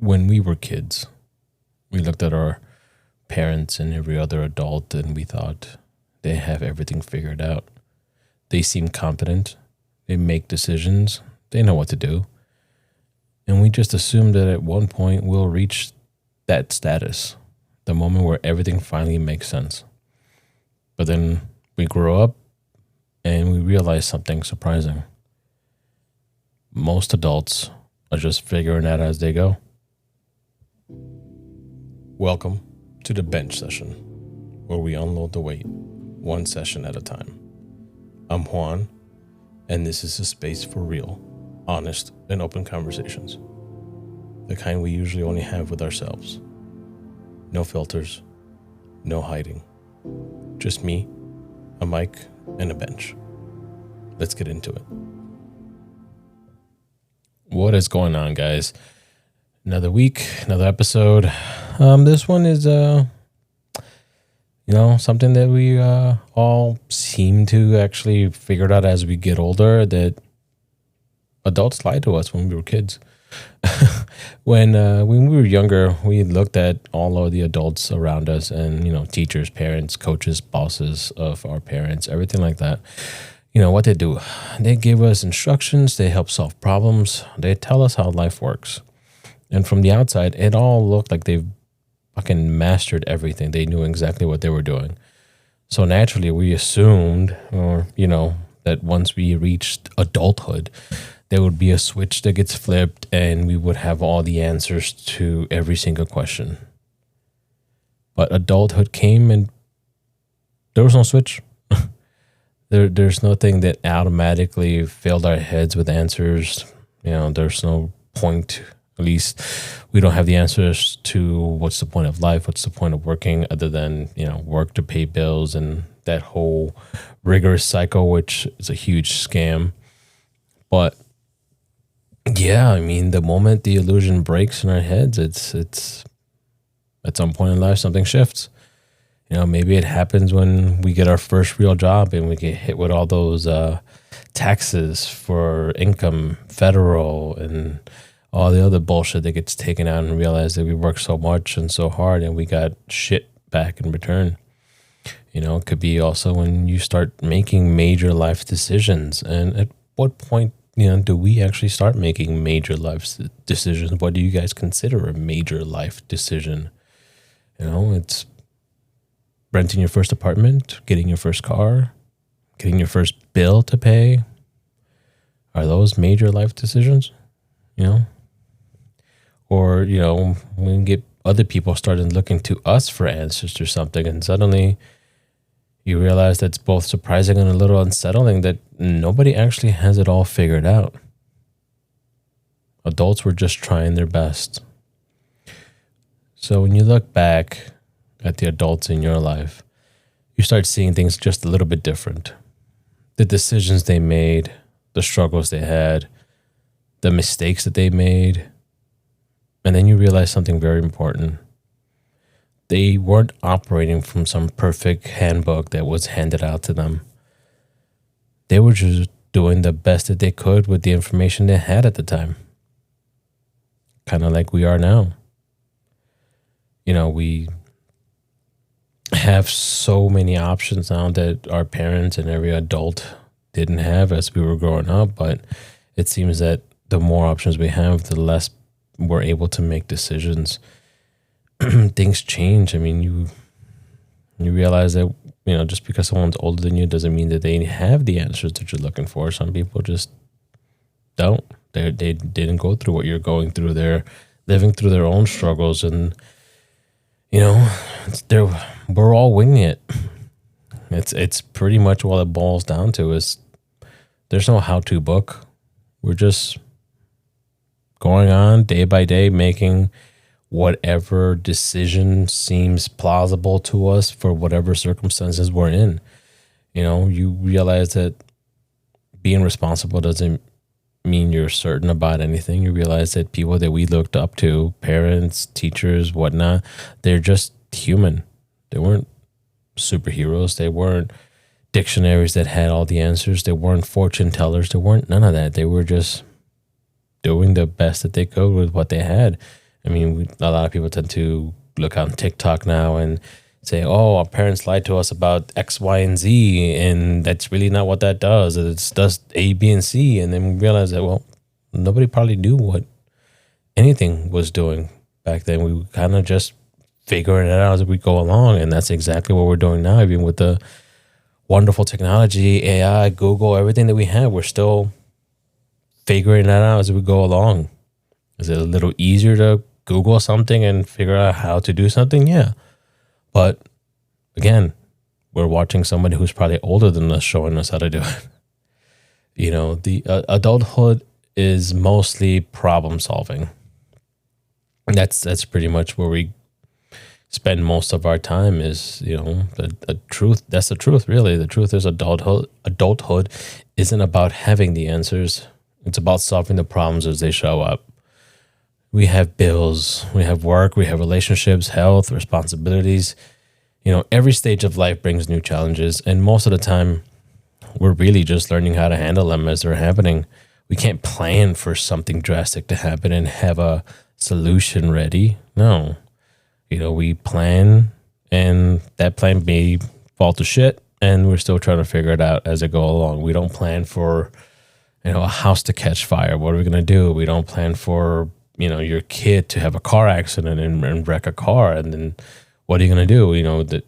when we were kids, we looked at our parents and every other adult and we thought they have everything figured out. They seem competent. They make decisions. They know what to do. And we just assumed that at one point we'll reach that status, the moment where everything finally makes sense. But then we grow up and we realize something surprising. Most adults are just figuring it out as they go. Welcome to the bench session, where we unload the weight, one session at a time. I'm Juan, and this is a space for real, honest, and open conversations. The kind we usually only have with ourselves. No filters, no hiding. Just me, a mic, and a bench. Let's get into it. What is going on, guys? Another week, another episode. This one is, something that we all seem to actually figure out as we get older, that adults lied to us when we were kids. When we were younger, we looked at all of the adults around us and, teachers, parents, coaches, bosses of our parents, everything like that. What they do, they give us instructions, they help solve problems, they tell us how life works. And from the outside, it all looked like they've fucking mastered everything. They knew exactly what they were doing. So naturally, we assumed, that once we reached adulthood, there would be a switch that gets flipped and we would have all the answers to every single question. But adulthood came and there was no switch. There's nothing that automatically filled our heads with answers. There's no point. At least we don't have the answers to what's the point of life, what's the point of working, other than, work to pay bills and that whole rigorous cycle, which is a huge scam. But yeah, the moment the illusion breaks in our heads, it's at some point in life, something shifts. Maybe it happens when we get our first real job and we get hit with all those taxes for income, federal, and all the other bullshit that gets taken out, and realize that we worked so much and so hard and we got shit back in return. It could be also when you start making major life decisions. And at what point, do we actually start making major life decisions? What do you guys consider a major life decision? It's renting your first apartment, getting your first car, getting your first bill to pay. Are those major life decisions? Or, we get other people started looking to us for answers to something, and suddenly you realize that's both surprising and a little unsettling that nobody actually has it all figured out. Adults were just trying their best. So when you look back at the adults in your life, you start seeing things just a little bit different. The decisions they made, the struggles they had, the mistakes that they made. And then you realize something very important. They weren't operating from some perfect handbook that was handed out to them. They were just doing the best that they could with the information they had at the time. Kind of like we are now. We have so many options now that our parents and every adult didn't have as we were growing up, but it seems that the more options we have, the less we're able to make decisions. Things change. You realize that, just because someone's older than you doesn't mean that they have the answers that you're looking for. Some people just don't. They didn't go through what you're going through. They're living through their own struggles, and we're all winging it. It's pretty much what it boils down to. Is there's no how-to book. We're just going on day by day, making whatever decision seems plausible to us for whatever circumstances we're in. You realize that being responsible doesn't mean you're certain about anything. You realize that people that we looked up to, parents, teachers, whatnot, they're just human. They weren't superheroes. They weren't dictionaries that had all the answers. They weren't fortune tellers. They weren't none of that. They were just doing the best that they could with what they had. I mean, a lot of people tend to look on TikTok now and say, "Oh, our parents lied to us about X, Y, and Z," and that's really not what that does. It does A, B, and C, and then we realize that nobody probably knew what anything was doing back then. We were kind of just figuring it out as we go along, and that's exactly what we're doing now. Even with the wonderful technology, AI, Google, everything that we have, we're still figuring that out as we go along. Is it a little easier to Google something and figure out how to do something? Yeah. But again, we're watching somebody who's probably older than us showing us how to do it. The adulthood is mostly problem solving. That's pretty much where we spend most of our time is, the truth. That's the truth, really. The truth is adulthood isn't about having the answers. It's about solving the problems as they show up. We have bills, we have work, we have relationships, health, responsibilities. Every stage of life brings new challenges. And most of the time, we're really just learning how to handle them as they're happening. We can't plan for something drastic to happen and have a solution ready. No. We plan, and that plan may fall to shit, and we're still trying to figure it out as it go along. We don't plan for, a house to catch fire. What are we going to do? We don't plan for, your kid to have a car accident and wreck a car. And then what are you going to do? That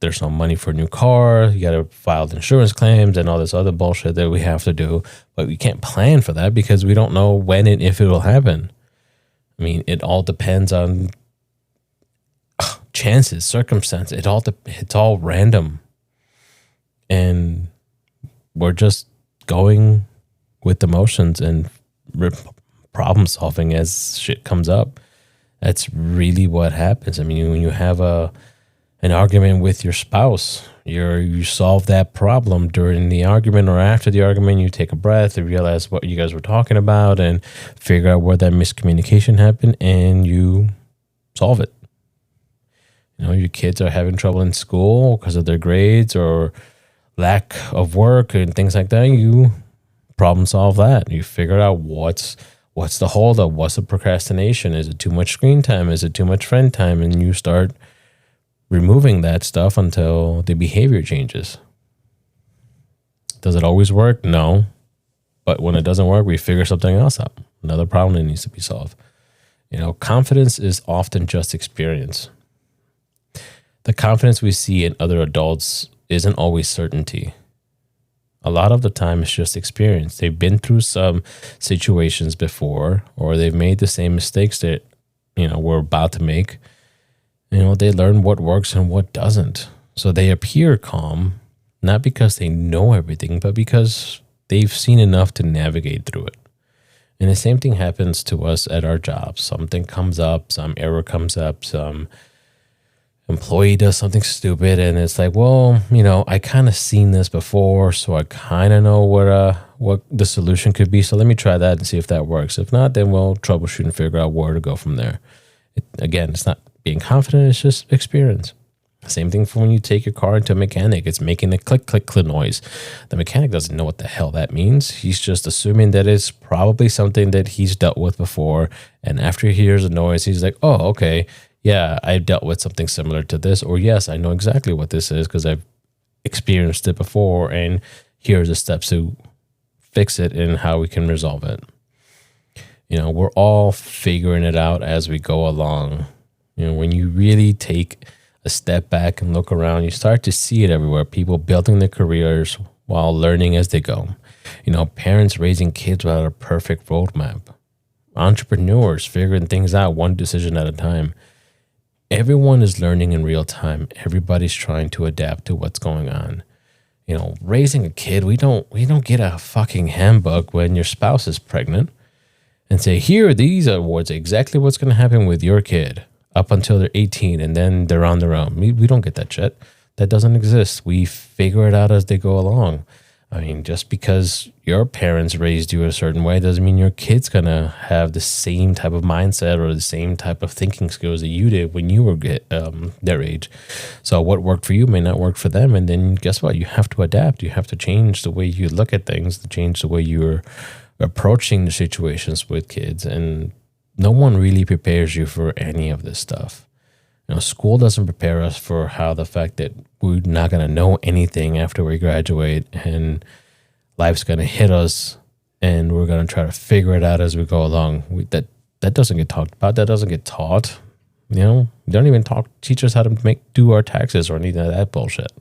there's no money for a new car. You got to file insurance claims and all this other bullshit that we have to do. But we can't plan for that because we don't know when and if it will happen. I mean, it all depends on chances, circumstance. It's all random. And we're just going with the motions and problem solving as shit comes up. That's really what happens. I mean, when you have an argument with your spouse, you solve that problem during the argument or after the argument. You take a breath and realize what you guys were talking about and figure out where that miscommunication happened, and you solve it. Your kids are having trouble in school because of their grades or lack of work and things like that. You problem solve that. You figure out what's the holdup, what's the procrastination? Is it too much screen time? Is it too much friend time? And you start removing that stuff until the behavior changes. Does it always work? No. But when it doesn't work, we figure something else out. Another problem that needs to be solved. Confidence is often just experience. The confidence we see in other adults isn't always certainty. A lot of the time it's just experience. They've been through some situations before, or they've made the same mistakes that, we're about to make. They learn what works and what doesn't. So they appear calm, not because they know everything, but because they've seen enough to navigate through it. And the same thing happens to us at our jobs. Something comes up, some error comes up, some employee does something stupid, and it's like, I kind of seen this before, so I kind of know what the solution could be. So let me try that and see if that works. If not, then we'll troubleshoot and figure out where to go from there. It's not being confident, it's just experience. Same thing for when you take your car into a mechanic. It's making a click, click, click noise. The mechanic doesn't know what the hell that means. He's just assuming that it's probably something that he's dealt with before. And after he hears a noise, he's like, oh, okay, yeah, I've dealt with something similar to this. Or yes, I know exactly what this is because I've experienced it before. And here's the steps to fix it and how we can resolve it. We're all figuring it out as we go along. When you really take a step back and look around, you start to see it everywhere. People building their careers while learning as they go. Parents raising kids without a perfect roadmap. Entrepreneurs figuring things out one decision at a time. Everyone is learning in real time. Everybody's trying to adapt to what's going on. Raising a kid, we don't get a fucking handbook when your spouse is pregnant and say, here, these are exactly what's going to happen with your kid up until they're 18 and then they're on their own. We don't get that shit. That doesn't exist. We figure it out as they go along. I mean, just because your parents raised you a certain way doesn't mean your kid's going to have the same type of mindset or the same type of thinking skills that you did when you were their age. So what worked for you may not work for them. And then guess what? You have to adapt. You have to change the way you look at things, to change the way you're approaching the situations with kids. And No one really prepares you for any of this stuff. School doesn't prepare us for how the fact that we're not going to know anything after we graduate, and life's going to hit us and we're going to try to figure it out as we go along. That doesn't get talked about. That doesn't get taught. We don't even teach us how to do our taxes or any of that bullshit.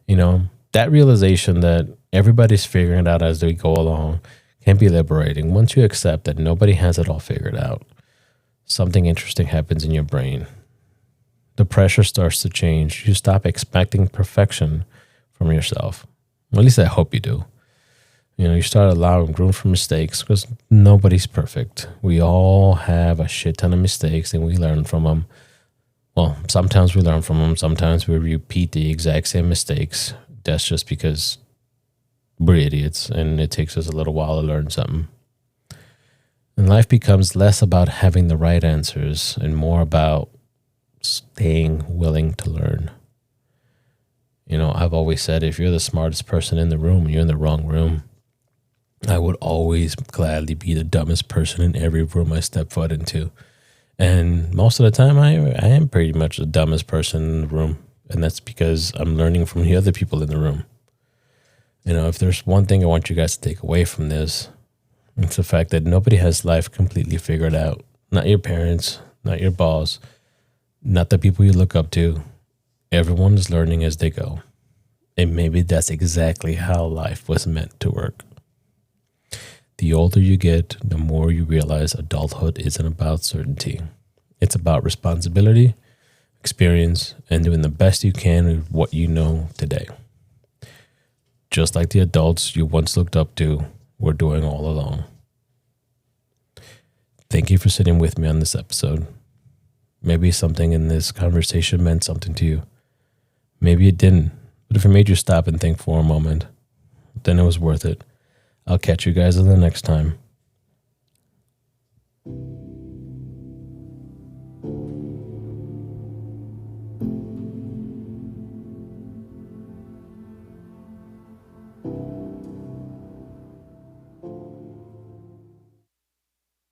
That realization that everybody's figuring it out as they go along can be liberating. Once you accept that nobody has it all figured out, something interesting happens in your brain. The pressure starts to change. You stop expecting perfection from yourself. At least I hope you do. You start allowing room for mistakes, because nobody's perfect. We all have a shit ton of mistakes and we learn from them. Well, sometimes we learn from them. Sometimes we repeat the exact same mistakes. That's just because we're idiots and it takes us a little while to learn something. And life becomes less about having the right answers and more about staying willing to learn. I've always said, if you're the smartest person in the room, you're in the wrong room. I would always gladly be the dumbest person in every room I step foot into. And most of the time, I am pretty much the dumbest person in the room. And that's because I'm learning from the other people in the room. If there's one thing I want you guys to take away from this, it's the fact that nobody has life completely figured out. Not your parents, not your boss, not the people you look up to. Everyone is learning as they go. And maybe that's exactly how life was meant to work. The older you get, the more you realize adulthood isn't about certainty. It's about responsibility, experience, and doing the best you can with what you know today. Just like the adults you once looked up to were doing all along. Thank you for sitting with me on this episode. Maybe something in this conversation meant something to you. Maybe it didn't, but if it made you stop and think for a moment, then it was worth it. I'll catch you guys in the next time.